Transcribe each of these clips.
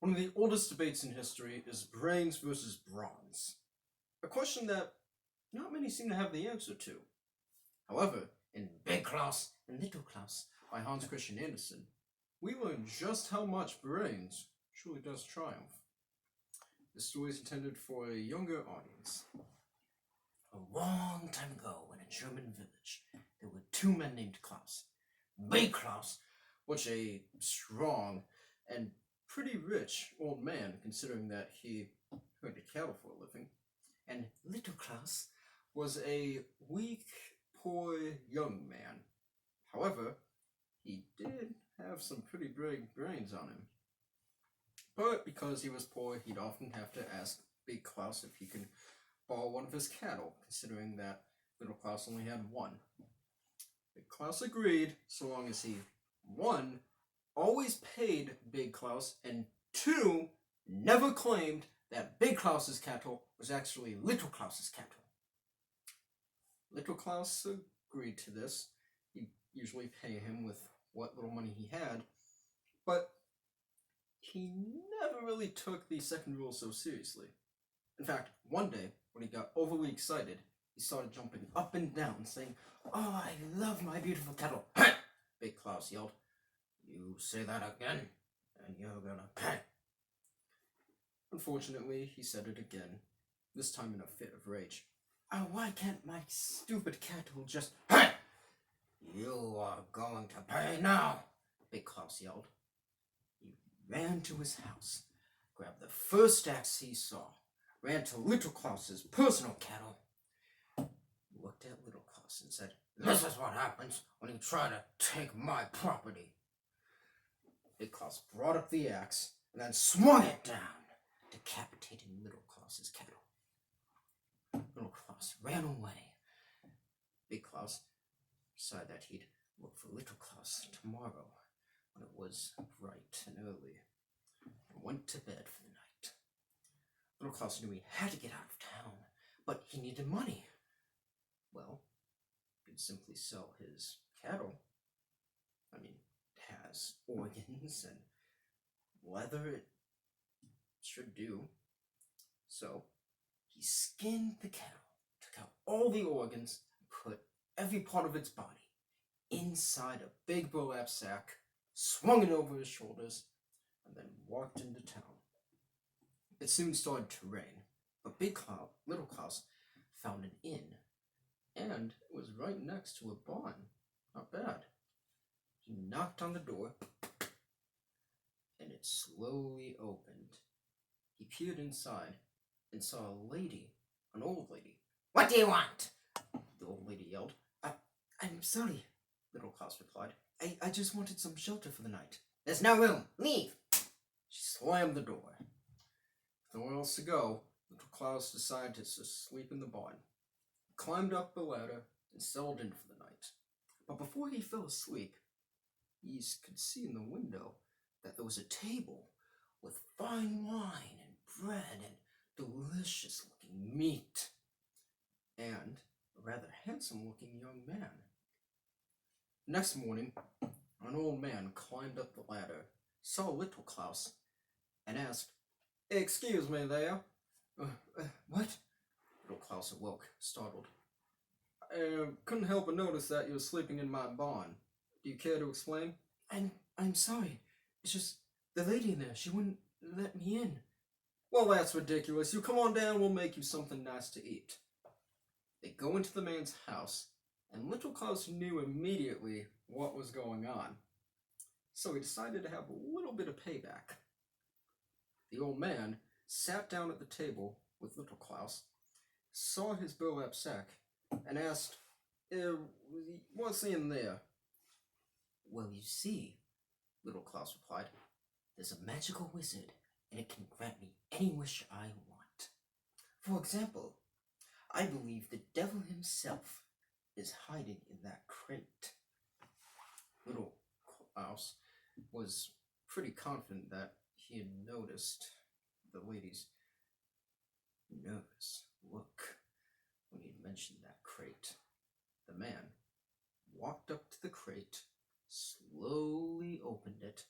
One of the oldest debates in history is brains versus bronze. A question that not many seem to have the answer to. However, in Big Klaus and Little Klaus by Hans Christian Andersen, we learn just how much brains truly does triumph. This story is intended for a younger audience. A long time ago, in a German village, there were two men named Klaus. Big Klaus was a strong and pretty rich old man, considering that he herded cattle for a living. And Little Klaus was a weak, poor young man. However, he did have some pretty big brains on him. But because he was poor, he'd often have to ask Big Klaus if he could borrow one of his cattle, considering that Little Klaus only had one. Big Klaus agreed, so long as he, one, always paid Big Klaus, and two, never claimed that Big Klaus's cattle was actually Little Klaus's cattle. Little Klaus agreed to this. He'd usually pay him with what little money he had, but he never really took the second rule so seriously. In fact, one day, when he got overly excited, he started jumping up and down, saying, "Oh, I love my beautiful cattle." Big Klaus yelled, "You say that again, and you're gonna pay." Unfortunately, he said it again, this time in a fit of rage. "Oh, why can't my stupid cattle just—" "You are going to pay now," Big Klaus yelled. He ran to his house, grabbed the first axe he saw, ran to Little Klaus's personal cattle, looked at Little Klaus and said, "This is what happens when you try to take my property." Big Klaus brought up the axe and then swung it down, decapitating Little Klaus's cattle. Little Klaus ran away. Big Klaus decided that he'd look for Little Klaus tomorrow when it was bright and early, and went to bed for the night. Little Klaus knew he had to get out of town, but he needed money. Well, he could simply sell his cattle. I mean, it has organs and leather, it should do. So, he skinned the cattle, took out all the organs, and put every part of its body inside a big burlap sack, swung it over his shoulders, and then walked into town. It soon started to rain, but Little Klaus found an inn, and it was right next to a barn. Not bad. He knocked on the door, and it slowly opened. He peered inside and saw a lady, an old lady. "What do you want?" the old lady yelled. I'm sorry," Little Klaus replied. I just wanted some shelter for the night." "There's no room. Leave." She slammed the door. With nowhere else to go, Little Klaus decided to sleep in the barn. He climbed up the ladder and settled in for the night. But before he fell asleep, he could see in the window that there was a table with fine wine and bread and delicious-looking meat, and a rather handsome-looking young man. Next morning, an old man climbed up the ladder, saw Little Klaus, and asked, "Excuse me there." What?" Little Klaus awoke, startled. "I couldn't help but notice that you were sleeping in my barn. Do you care to explain?" I'm sorry. It's just the lady in there, she wouldn't let me in." "Well, that's ridiculous. You come on down, we'll make you something nice to eat." They go into the man's house, and Little Klaus knew immediately what was going on. So he decided to have a little bit of payback. The old man sat down at the table with Little Klaus, saw his burlap sack, and asked, "What's in there?" "Well, you see," Little Klaus replied, "there's a magical wizard, and it can grant me any wish I want. For example, I believe the devil himself is hiding in that crate." Little Klaus was pretty confident that he had noticed the lady's nervous look when he mentioned that crate. The man walked up to the crate, slowly opened it,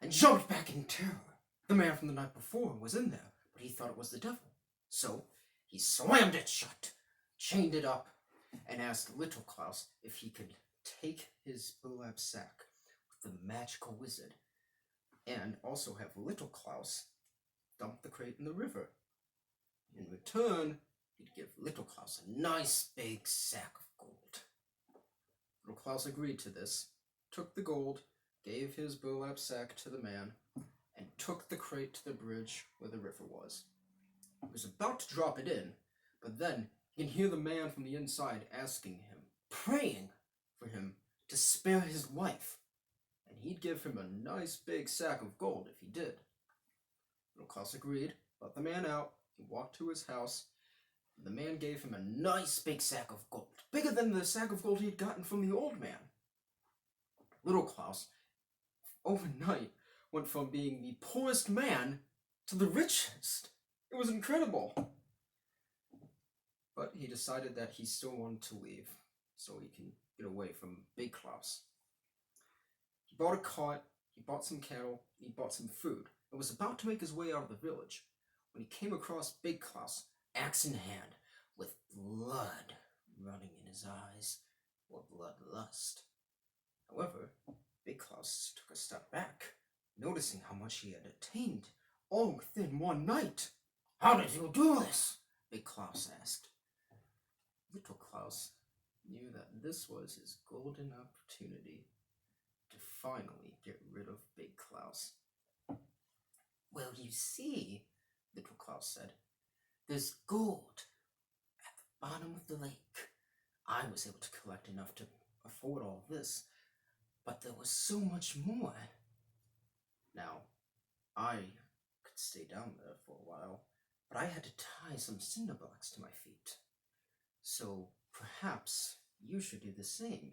and jumped back in terror. The man from the night before was in there, but he thought it was the devil. So he slammed it shut, chained it up, and asked Little Klaus if he could take his burlap sack with the magical wizard and also have Little Klaus dump the crate in the river. In return, he'd give Little Klaus a nice big sack of gold. Little Klaus agreed to this, took the gold, gave his burlap sack to the man, and took the crate to the bridge where the river was. He was about to drop it in, but then he can hear the man from the inside asking him, praying for him to spare his wife, and he'd give him a nice big sack of gold if he did. Little Klaus agreed, let the man out, he walked to his house, and the man gave him a nice big sack of gold, bigger than the sack of gold he'd gotten from the old man. Little Klaus, overnight, went from being the poorest man to the richest. It was incredible. But he decided that he still wanted to leave, so he can get away from Big Klaus. He bought a cart, he bought some cattle, he bought some food, and was about to make his way out of the village when he came across Big Klaus, axe in hand, with blood running in his eyes, or bloodlust. However, Big Klaus took a step back, noticing how much he had attained all within one night. How did you do this? Big Klaus asked. Little Klaus knew that this was his golden opportunity to finally get rid of Big Klaus. Well, you see, Little Klaus said, there's gold at the bottom of the lake. I was able to collect enough to afford all this, but there was so much more. Now, I could stay down there for a while, but I had to tie some cinder blocks to my feet. So perhaps you should do the same.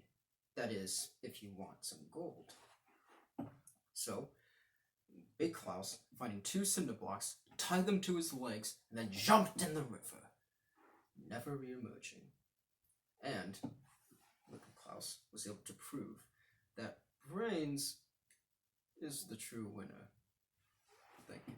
That is, if you want some gold. So, Big Klaus, finding 2 cinder blocks, tied them to his legs, and then jumped in the river, never re-emerging. And Little Klaus was able to prove that brains is the true winner. Thank you.